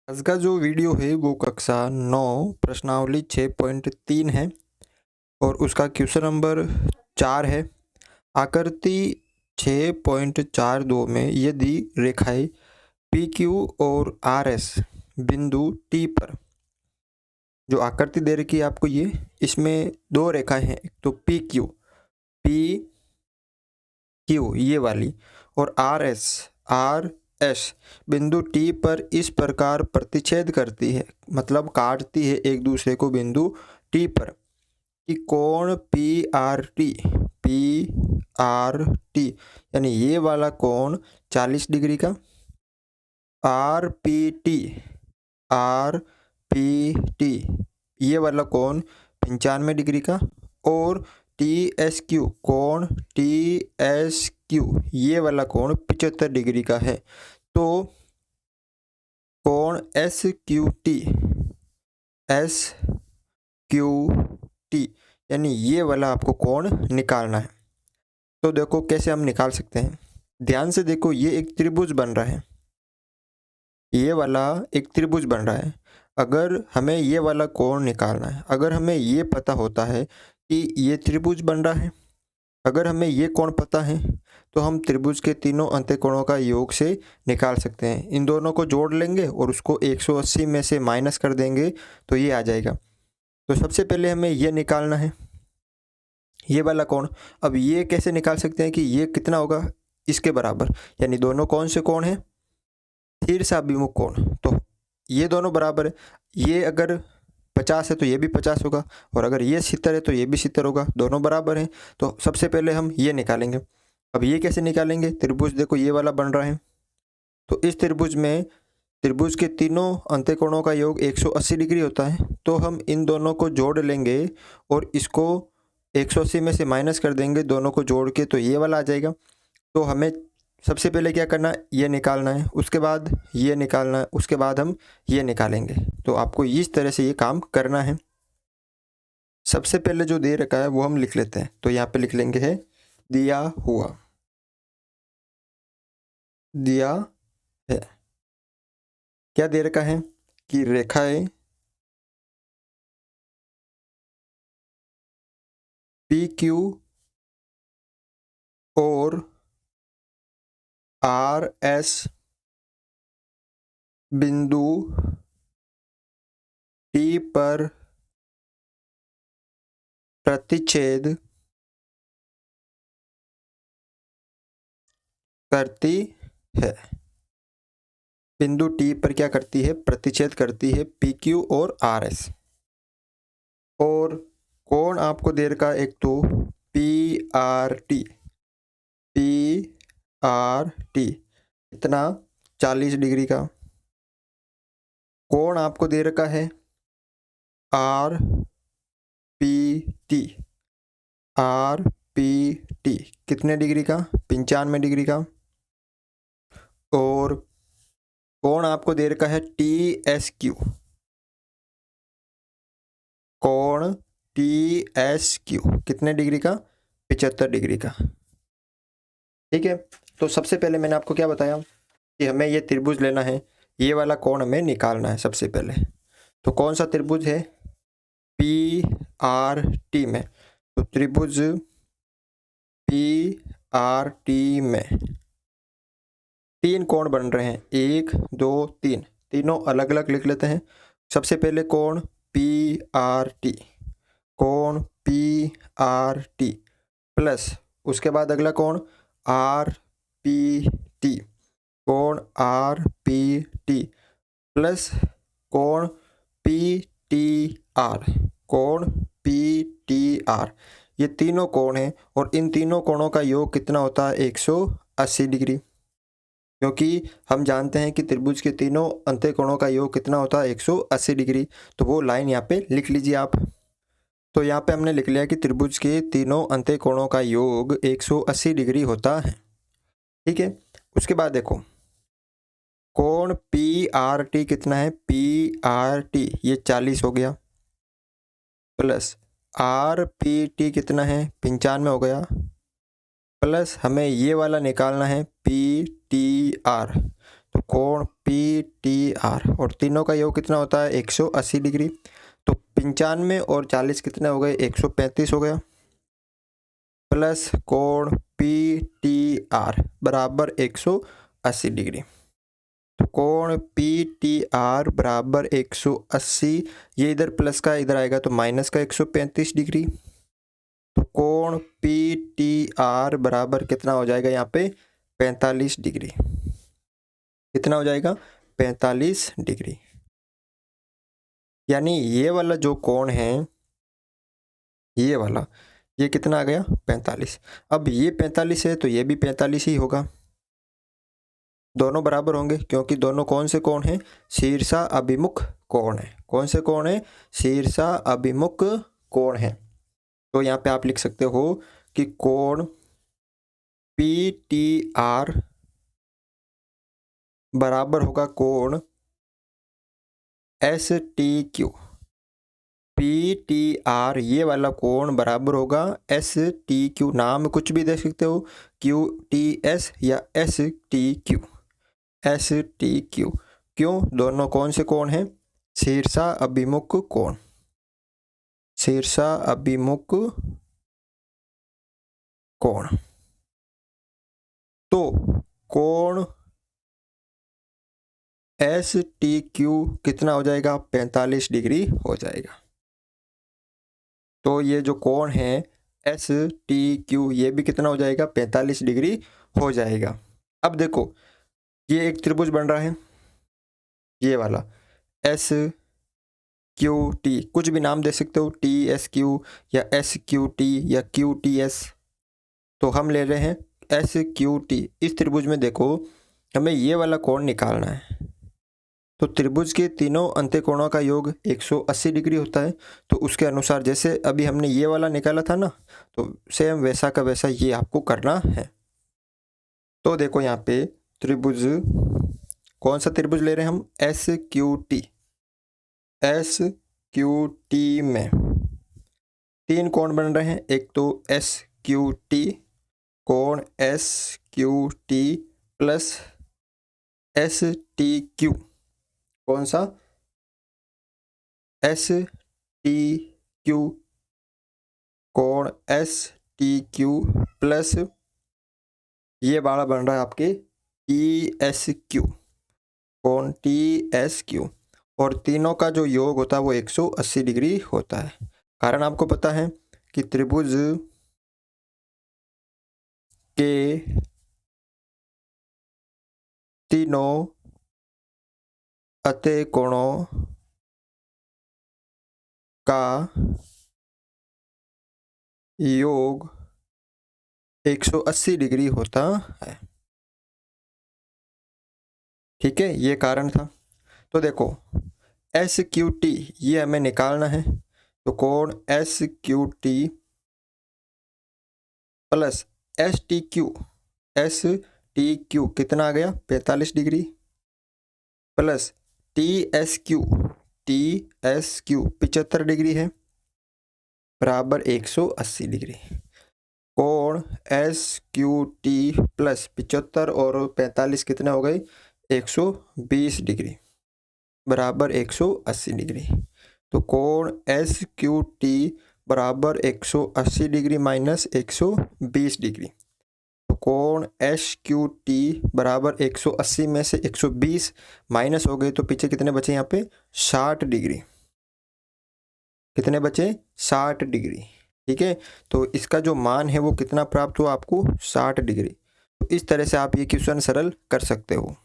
आज का जो वीडियो है वो कक्षा 9 प्रश्नावली 6.3 है और उसका क्वेश्चन नंबर 4 है। आकृति 6.42 में यदि रेखाएं पी क्यू और आर एस बिंदु टी पर जो आकृति दे रखी है आपको ये इसमें दो रेखाएं हैं, एक तो पी क्यू ये वाली और आर एस बिंदु टी पर इस प्रकार प्रतिच्छेद करती है, मतलब काटती है एक दूसरे को बिंदु टी पर कि कोण पी आर टी यानी ये वाला कोण 40 डिग्री का, आर पी टी ये वाला कोण 95 डिग्री का और टी एस क्यू ये वाला कोण 75 डिग्री का है। तो कोण एस क्यू टी यानी ये वाला आपको कोण निकालना है। तो देखो कैसे हम निकाल सकते हैं। ध्यान से देखो, ये एक त्रिभुज बन रहा है, ये वाला एक त्रिभुज बन रहा है। अगर हमें ये वाला कोण निकालना है, अगर हमें ये पता होता है कि ये त्रिभुज बन रहा है, अगर हमें ये कोण पता है तो हम त्रिभुज के तीनों अंत्यकोणों का योग से निकाल सकते हैं। इन दोनों को जोड़ लेंगे और उसको 180 में से माइनस कर देंगे तो ये आ जाएगा। तो सबसे पहले हमें ये निकालना है, ये वाला कोण। अब ये कैसे निकाल सकते हैं कि ये कितना होगा, इसके बराबर, यानी दोनों कौन से कोण हैं, स्थिर साभिमुख कोण। तो ये दोनों बराबर है। ये अगर 50 है तो ये भी 50 होगा और अगर ये 70 है तो ये भी 70 होगा, दोनों बराबर हैं। तो सबसे पहले हम ये निकालेंगे। अब ये कैसे निकालेंगे, त्रिभुज देखो ये वाला बन रहा है, तो इस त्रिभुज में त्रिभुज के तीनों अंत्यकोणों का योग 180 डिग्री होता है। तो हम इन दोनों को जोड़ लेंगे और इसको 180 में से माइनस कर देंगे, दोनों को जोड़ के, तो ये वाला आ जाएगा। तो हमें सबसे पहले क्या करना है, ये निकालना है, उसके बाद ये निकालना है, उसके बाद हम ये निकालेंगे। तो आपको इस तरह से ये काम करना है। सबसे पहले जो दे रखा है वो हम लिख लेते हैं। तो यहाँ पे लिख लेंगे है दिया है। क्या दे रखा है कि रेखाएं पी क्यू और आर एस बिंदु टी पर प्रतिच्छेद करती है। बिंदु टी पर क्या करती है, प्रतिच्छेद करती है पी क्यू और आर एस। और कोण आपको दे रखा है, एक तो पी आर टी इतना 40 डिग्री का। कोण आपको दे रखा है आर पी टी कितने डिग्री का, 95 डिग्री का। और कोण आपको दे रखा है टी एस क्यू, कोण टी एस क्यू कितने डिग्री का, 75 डिग्री का। ठीक है। तो सबसे पहले मैंने आपको क्या बताया कि हमें ये त्रिभुज लेना है, ये वाला कोण हमें निकालना है सबसे पहले। तो कौन सा त्रिभुज है, पी आर टी में। तो त्रिभुज पी आर टी में तीन कोण बन रहे हैं, 1 2 3, तीनों अलग अलग लिख लेते हैं। सबसे पहले कोण पी आर टी, कोण पी आर टी प्लस उसके बाद अगला कोण आर पी टी, कोण आर पी टी प्लस कोण पी टी आर, कोण पी टी आर। ये तीनों कोण हैं और इन तीनों कोणों का योग कितना होता है, 180 डिग्री। क्योंकि हम जानते हैं कि त्रिभुज के तीनों अंत्यकोणों का योग कितना होता है, 180 डिग्री। तो वो लाइन यहाँ पे लिख लीजिए आप। तो यहाँ पे हमने लिख लिया कि त्रिभुज के तीनों अंत्यकोणों का योग 180 डिग्री होता है। ठीक है। उसके बाद देखो कोण पी आर टी कितना है, पी आर टी ये 40 हो गया, प्लस आर पी टी कितना है, 95 हो गया, प्लस हमें ये वाला निकालना है पी टी आर। तो कोण पी टी आर, और तीनों का योग कितना होता है 180 डिग्री। तो 95 और 40 कितने हो गए 135 हो गया, प्लस कोण पी टी आर बराबर 180 डिग्री। तो कोण पी टी आर बराबर 180, ये इधर प्लस का इधर आएगा तो माइनस का 135 डिग्री। तो कोण पी टी आर बराबर कितना हो जाएगा यहाँ पे 45 डिग्री। कितना हो जाएगा 45 डिग्री। यानी ये वाला जो कोण है, ये वाला, ये कितना आ गया 45। अब ये 45 है तो ये भी 45 ही होगा, दोनों बराबर होंगे क्योंकि दोनों कौन से कोण हैं, शीर्षा अभिमुख कोण है। कौन से कोण है, शीर्षा अभिमुख कोण है। तो यहाँ पे आप लिख सकते हो कि कोण पी टी आर बराबर होगा कोण S T Q. P T R ये वाला कोण बराबर होगा एस टी क्यू, नाम कुछ भी दे सकते हो, क्यू टी एस या S T Q, S T Q. क्यों, दोनों कौन से कोण हैं, शीर्षा अभिमुख कोण, शीर्षा अभिमुख कोण। तो कोण एस टी क्यू कितना हो जाएगा 45 डिग्री हो जाएगा। तो ये जो कोण है एस टी क्यू ये भी कितना हो जाएगा 45 डिग्री हो जाएगा। अब देखो ये एक त्रिभुज बन रहा है, ये वाला एस क्यू टी, कुछ भी नाम दे सकते हो, टी एस क्यू या एस क्यू टी या क्यू टी एस। तो हम ले रहे हैं एस क्यू टी। इस त्रिभुज में देखो हमें ये वाला कोण निकालना है। तो त्रिभुज के तीनों अंत्यकोणों का योग 180 डिग्री होता है। तो उसके अनुसार जैसे अभी हमने ये वाला निकाला था ना, तो सेम वैसा का वैसा ये आपको करना है। तो देखो यहाँ पे त्रिभुज, कौन सा त्रिभुज ले रहे हैं हम, S Q T. S Q T में तीन कोण बन रहे हैं, एक तो एस क्यू टी, कोण S Q T plus S T Q, कौन सा एस टी क्यू, कोण एस टी क्यू प्लस ये वाला बन रहा है आपके टी एस क्यू, कोण टी एस क्यू। और तीनों का जो योग होता है वो 180 डिग्री होता है। कारण आपको पता है कि त्रिभुज के तीनों अंत्यकोणों का योग 180 डिग्री होता है। ठीक है, ये कारण था। तो देखो एस क्यू टी ये हमें निकालना है। तो कोण S Q T plus S T Q, S T Q कितना आ गया 45 degree, plus T S Q, T S Q 75 degree है, बराबर 180 डिग्री। कोण एस क्यू टी प्लस 75 और 45 कितने हो गए 120 डिग्री, बराबर 180 डिग्री। तो कोण एस क्यू टी बराबर 180 डिग्री माइनस 120 डिग्री। तो कोण एस क्यू टी बराबर 180 में से 120 माइनस हो गए तो पीछे कितने बचे यहाँ पे 60 डिग्री। कितने बचे 60 डिग्री। ठीक है, तो इसका जो मान है वो कितना प्राप्त हुआ आपको 60 डिग्री। तो इस तरह से आप ये क्वेश्चन सरल कर सकते हो।